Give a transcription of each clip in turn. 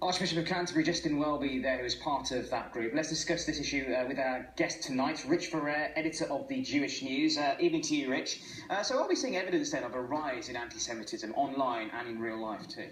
Archbishop of Canterbury, Justin Welby, there, who is part of that group. Let's discuss this issue with our guest tonight, Richard Ferrer, editor of the Jewish News. Evening to you, Rich. So are we seeing evidence then of a rise in anti-Semitism online and in real life too?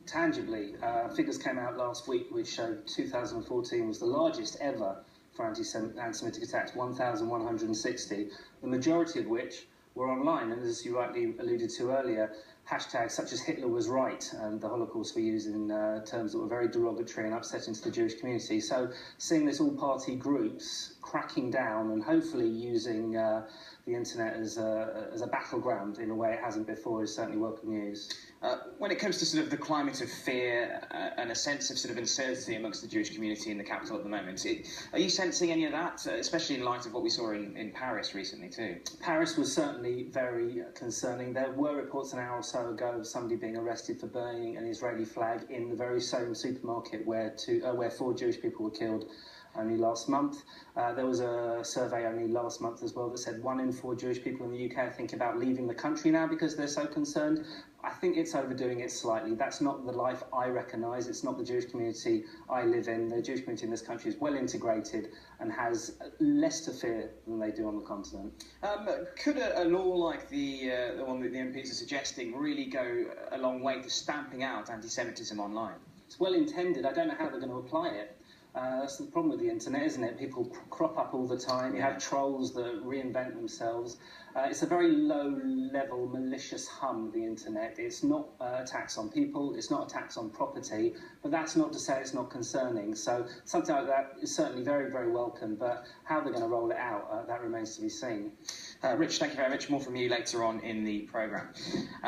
Tangibly, figures came out last week which showed 2014 was the largest ever for anti-Semitic attacks, 1,160, the majority of which were online, and as you rightly alluded to earlier, hashtags such as Hitler was right and the Holocaust were used in terms that were very derogatory and upsetting to the Jewish community. So seeing this all-party groups cracking down and hopefully using the internet as a battleground in a way it hasn't before is certainly welcome news. When it comes to sort of the climate of fear and a sense of sort of uncertainty amongst the Jewish community in the capital at the moment, are you sensing any of that, especially in light of what we saw in Paris recently too? Paris was certainly very concerning. There were reports an hour or so ago of somebody being arrested for burning an Israeli flag in the very same supermarket where 4 Jewish people were killed only last month. There was a survey only last month as well that said 1 in 4 Jewish people in the UK are thinking about leaving the country now because they're so concerned. I think it's overdoing it slightly. That's not the life I recognise. It's not the Jewish community I live in. The Jewish community in this country is well integrated and has less to fear than they do on the continent. Could a law like the one that the MPs are suggesting really go a long way to stamping out anti-Semitism online? It's well intended. I don't know how they're going to apply it. That's the problem with the internet, isn't it? People crop up all the time. You have trolls that reinvent themselves. It's a very low-level, malicious hum, the internet. It's not attacks on people. It's not attacks on property. But that's not to say it's not concerning. So something like that is certainly very, very welcome. But how they're going to roll it out, that remains to be seen. Rich, thank you very much. More from you later on in the programme.